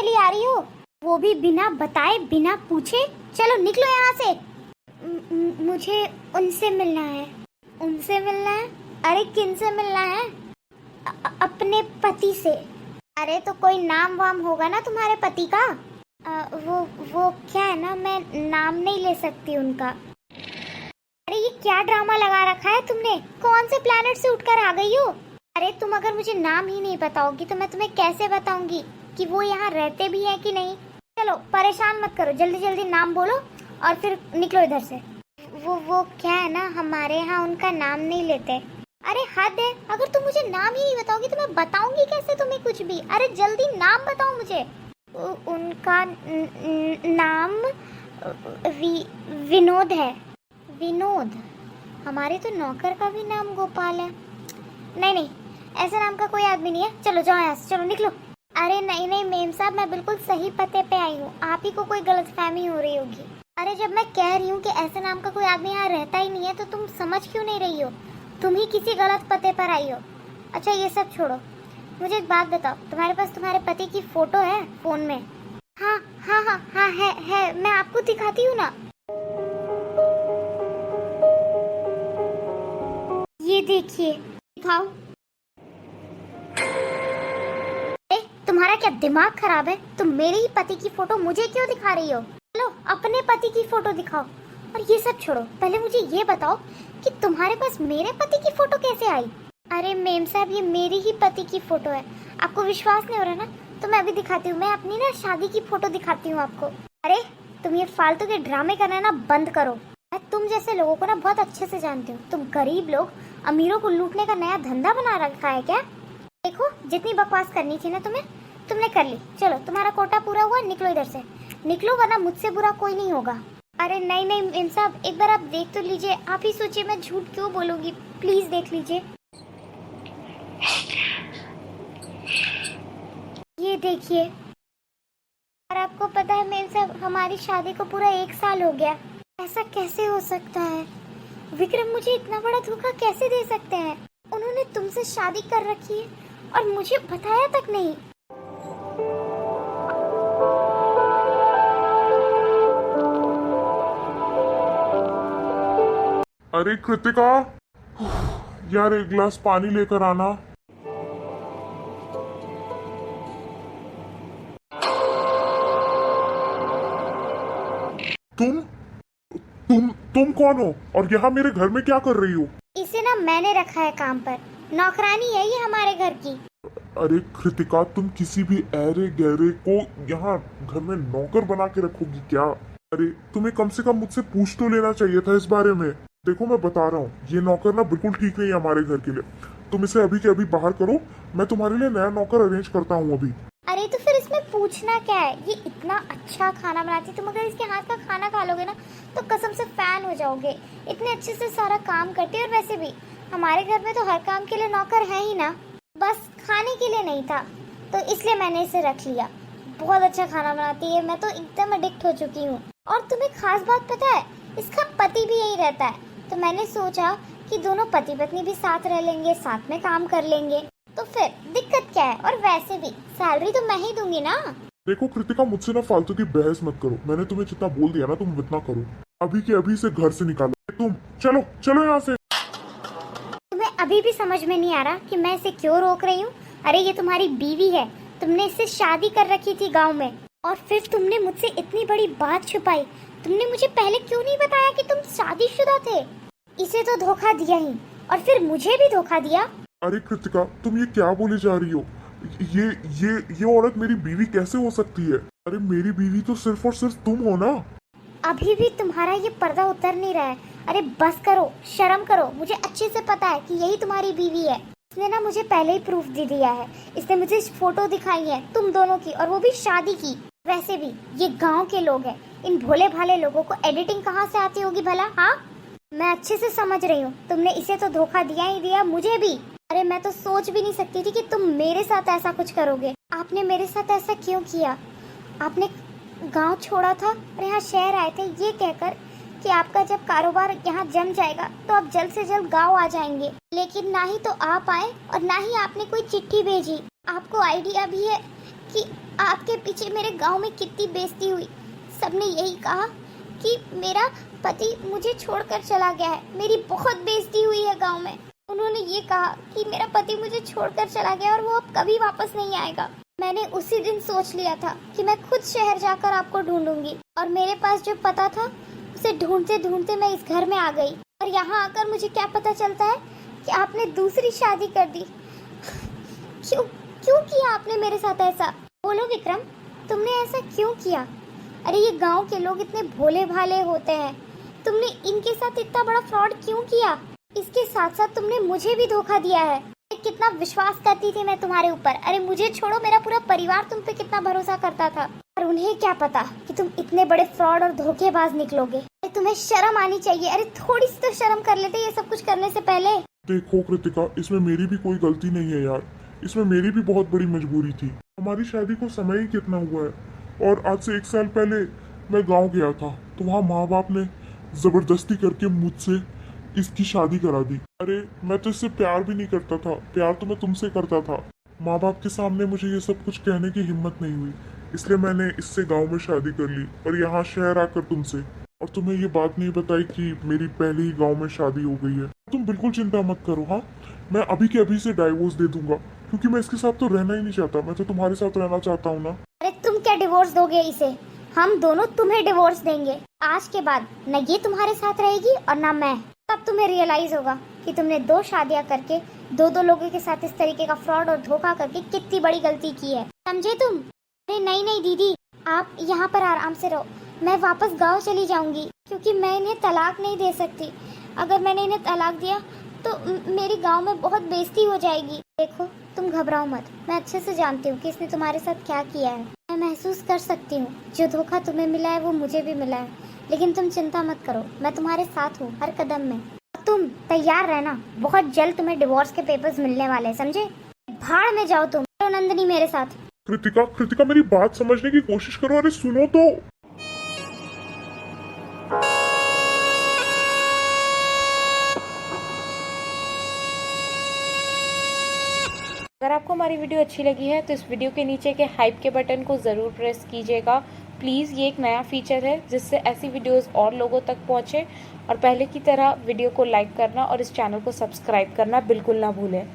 चली आ रही हो, वो भी बिना बताए बिना पूछे। चलो निकलो यहाँ से। मुझे उनसे मिलना है। उनसे मिलना है? अरे किन से मिलना है? अपने पति से। अरे तो कोई नाम वाम होगा ना तुम्हारे पति का। वो क्या है ना, मैं नाम नहीं ले सकती उनका। अरे ये क्या ड्रामा लगा रखा है तुमने? कौन से प्लेनेट से उठकर आ गई हो? अरे तुम अगर मुझे नाम ही नहीं बताओगी तो मैं तुम्हें कैसे बताऊंगी कि वो यहाँ रहते भी हैं कि नहीं। चलो परेशान मत करो, जल्दी जल्दी नाम बोलो और फिर निकलो इधर से। वो क्या है ना, हमारे यहाँ उनका नाम नहीं लेते। अरे हद है, अगर तुम मुझे नाम ही नहीं बताओगी तो मैं बताऊंगी कैसे तुम्हें कुछ भी। अरे जल्दी नाम बताओ मुझे। उनका नाम विनोद है। विनोद? हमारे तो नौकर का भी नाम गोपाल है। नहीं, ऐसा नाम का कोई आदमी नहीं है। चलो जाओ यहाँ से, चलो निकलो। अरे नहीं मेम साहब, मैं बिल्कुल सही पते पे आई हूँ। आप ही को कोई गलतफहमी हो रही होगी। अरे जब मैं कह रही हूँ कि ऐसे नाम का कोई आदमी यहाँ रहता ही नहीं है तो तुम समझ क्यों नहीं रही हो? तुम ही किसी गलत पते पर आई हो। अच्छा ये सब छोड़ो, मुझे एक बात बताओ, तुम्हारे पास तुम्हारे पति की फोटो है फोन में? हाँ है, मैं आपको दिखाती हूँ ना। ये देखिए, दिखाओ। तुम्हारा क्या दिमाग खराब है? तुम मेरे ही पति की फोटो मुझे क्यों दिखा रही हो? चलो अपने पति की फोटो दिखाओ। और ये सब छोड़ो, पहले मुझे ये बताओ कि तुम्हारे पास मेरे पति की फोटो कैसे आई? अरे मेम साहब, ये मेरी ही पति की फोटो है। आपको विश्वास नहीं हो रहा ना, तो मैं अभी दिखाती हूँ। मैं अपनी ना शादी की फोटो दिखाती हूँ आपको। अरे तुम ये फालतू के ड्रामे करना ना बंद करो। मैं तुम जैसे लोगों को ना बहुत अच्छे से जानती हूँ। तुम गरीब लोग अमीरों को लूटने का नया धंधा बना रखा है क्या? देखो, जितनी बकवास करनी थी ना तुमने कर ली। चलो तुम्हारा कोटा पूरा हुआ, निकलो इधर से। निकलो वरना मुझसे बुरा कोई नहीं होगा। अरे नहीं मेम साहब, एक बार आप देख तो लीजिए। आप ही सोचिए मैं झूठ क्यों बोलूंगी, प्लीज देख लीजिए। ये देखिए। और आपको पता है मेम साहब, हमारी शादी को पूरा 1 साल हो गया। ऐसा कैसे हो सकता है? विक्रम मुझे इतना बड़ा धोखा कैसे दे सकते हैं? उन्होंने तुमसे शादी कर रखी है और मुझे बताया तक नहीं। अरे कृतिका, यार एक गिलास पानी लेकर आना। तुम कौन हो और यहाँ मेरे घर में क्या कर रही हो? इसे ना मैंने रखा है काम पर, नौकरानी है ये हमारे घर की। अरे कृतिका, तुम किसी भी ऐरे गहरे को यहाँ घर में नौकर बना के रखोगी क्या? अरे तुम्हें कम से कम मुझसे पूछ तो लेना चाहिए था इस बारे में। देखो मैं बता रहा हूँ, ये नौकर ना बिल्कुल ठीक नहीं है हमारे घर के लिए। तुम इसे अभी के अभी बाहर करो, मैं तुम्हारे लिए नया नौकर अरेंज करता हूँ अभी। अरे तो फिर इसमें पूछना क्या है? ये इतना अच्छा खाना बनाती है, तुम अगर इसके हाथ का खाना खा लोगे ना तो कसम से फैन हो जाओगे। इतने अच्छे से सारा काम करती है। और वैसे भी हमारे घर में तो हर काम के लिए नौकर है ही ना, बस खाने के लिए नहीं था, तो इसलिए मैंने इसे रख लिया। बहुत अच्छा खाना बनाती है, मैं तो एकदम एडिक्ट हो चुकी हूँ। और तुम्हें खास बात पता है, इसका पति भी यही रहता है, तो मैंने सोचा कि दोनों पति पत्नी भी साथ रह लेंगे, साथ में काम कर लेंगे, तो फिर दिक्कत क्या है? और वैसे भी सैलरी तो मैं ही दूंगी ना। देखो कृतिका, मुझसे ना फालतू की बहस मत करो। मैंने तुम्हें जितना बोल दिया ना, तुम इतना करो। अभी के अभी से घर से निकालो तुम। चलो यहाँ से। तुम्हें अभी भी समझ में नहीं आ रहा कि मैं इसे क्यों रोक रही हूँ? अरे ये तुम्हारी बीवी है, तुमने इससे शादी कर रखी थी गाँव में, और फिर तुमने मुझसे इतनी बड़ी बात छुपाई। तुमने मुझे पहले क्यों नहीं बताया कि तुम शादीशुदा थे? इसे तो धोखा दिया ही, और फिर मुझे भी धोखा दिया। अरे कृतिका, तुम ये क्या बोले जा रही हो? ये औरत मेरी बीवी कैसे हो सकती है? अरे मेरी बीवी तो सिर्फ और सिर्फ तुम हो ना। अभी भी तुम्हारा ये पर्दा उतर नहीं रहा है। अरे बस करो, शर्म करो। मुझे अच्छे से पता है कि यही तुम्हारी बीवी है। इसने ना मुझे पहले ही प्रूफ दे दिया है। इसने मुझे फोटो दिखाई है तुम दोनों की, और वो भी शादी की। वैसे भी ये गांव के लोग हैं, इन भोले भाले लोगों को एडिटिंग कहाँ से आती होगी भला? हाँ, मैं अच्छे से समझ रही हूँ। तुमने इसे तो धोखा दिया ही दिया, मुझे भी। अरे मैं तो सोच भी नहीं सकती थी कि तुम मेरे साथ ऐसा कुछ करोगे। आपने मेरे साथ ऐसा क्यों किया? आपने गांव छोड़ा था और यहाँ शहर आए थे ये कहकर कि आपका जब कारोबार यहाँ जम जाएगा तो आप जल्द से जल्द गांव आ जाएंगे, लेकिन ना ही तो आप आए और ना ही आपने कोई चिट्ठी भेजी। आपको आइडिया भी है कि आपके पीछे मेरे गांव में कितनी बेइज्जती हुई। सबने यही कहा कि मेरा पति मुझे छोड़कर चला गया है। मेरी बहुत बेइज्जती हुई है गांव में। उन्होंने ये कहा कि मेरा पति मुझे छोड़कर चला गया और वो अब कभी वापस नहीं आएगा। मैंने उसी दिन सोच लिया था कि मैं खुद शहर जाकर आपको ढूंढूंगी और मेरे पास जो पता था उसे ढूंढते ढूंढते मैं इस घर में आ गई और यहाँ आकर मुझे क्या पता चलता है कि आपने दूसरी शादी कर दी। क्यों क्यों किया आपने मेरे साथ ऐसा? बोलो विक्रम, तुमने ऐसा क्यों किया? अरे ये गांव के लोग इतने भोले भाले होते हैं, तुमने इनके साथ इतना बड़ा फ्रॉड क्यों किया? इसके साथ साथ तुमने मुझे भी धोखा दिया है। कितना विश्वास करती थी मैं तुम्हारे ऊपर। अरे मुझे छोड़ो, मेरा पूरा परिवार तुम पे कितना भरोसा करता था। और उन्हें क्या पता कि तुम इतने बड़े फ्रॉड और धोखेबाज निकलोगे। अरे तुम्हें शर्म आनी चाहिए। अरे थोड़ी सी तो शर्म कर लेते ये सब कुछ करने से पहले। देखो कृतिका, इसमें मेरी भी कोई गलती नहीं है यार। इसमें मेरी भी बहुत बड़ी मजबूरी थी। हमारी शादी को समय ही कितना हुआ है और आज से 1 साल पहले मैं गांव गया था तो वहाँ माँ बाप ने जबरदस्ती करके मुझसे इसकी शादी करा दी। अरे मैं तो इससे प्यार भी नहीं करता था, प्यार तो मैं तुमसे करता था। माँ बाप के सामने मुझे ये सब कुछ कहने की हिम्मत नहीं हुई, इसलिए मैंने इससे गांव में शादी कर ली और यहाँ शहर आकर तुमसे। और तुम्हें ये बात नहीं बताई कि मेरी पहले ही गांव में शादी हो गई है। तुम बिल्कुल चिंता मत करो। हाँ, मैं अभी के अभी से डाइवोर्स दे दूंगा क्योंकि मैं इसके साथ तो रहना ही नहीं चाहता। मैं तो तुम्हारे साथ रहना चाहता हूँ ना। अरे तुम क्या डिवोर्स दोगे इसे? हम दोनों तुम्हें डिवोर्स देंगे। आज के बाद न ये तुम्हारे साथ रहेगी और न मैं। तब तुम्हें रियलाइज होगा कि तुमने 2 शादियां करके 2 लोगों के साथ इस तरीके का फ्रॉड और धोखा करके कितनी बड़ी गलती की है। समझे तुम? अरे नहीं नहीं दीदी, आप यहाँ पर आराम से रहो। मैं वापस गांव चली जाऊंगी क्योंकि मैं इन्हें तलाक नहीं दे सकती। अगर मैंने इन्हें तलाक दिया तो मेरी गांव में बहुत बेइज्जती हो जाएगी। देखो तुम घबराओ मत, मैं अच्छे से जानती हूँ कि इसने तुम्हारे साथ क्या किया है। मैं महसूस कर सकती हूँ जो धोखा तुम्हें मिला है वो मुझे भी मिला है। लेकिन तुम चिंता मत करो, मैं तुम्हारे साथ हूँ हर कदम में। तुम तैयार रहना, बहुत जल्द तुम्हें डिवोर्स के पेपर्स मिलने वाले हैं, समझे? भाड़ में जाओ तुम। चलो नंदिनी मेरे साथ। कृतिका, कृतिका मेरी बात समझने की कोशिश करो। अरे सुनो तो। अगर आपको हमारी वीडियो अच्छी लगी है तो इस वीडियो के नीचे के हाइप के बटन को ज़रूर प्रेस कीजिएगा प्लीज़। ये एक नया फीचर है जिससे ऐसी वीडियोस और लोगों तक पहुंचे। और पहले की तरह वीडियो को लाइक करना और इस चैनल को सब्सक्राइब करना बिल्कुल ना भूलें।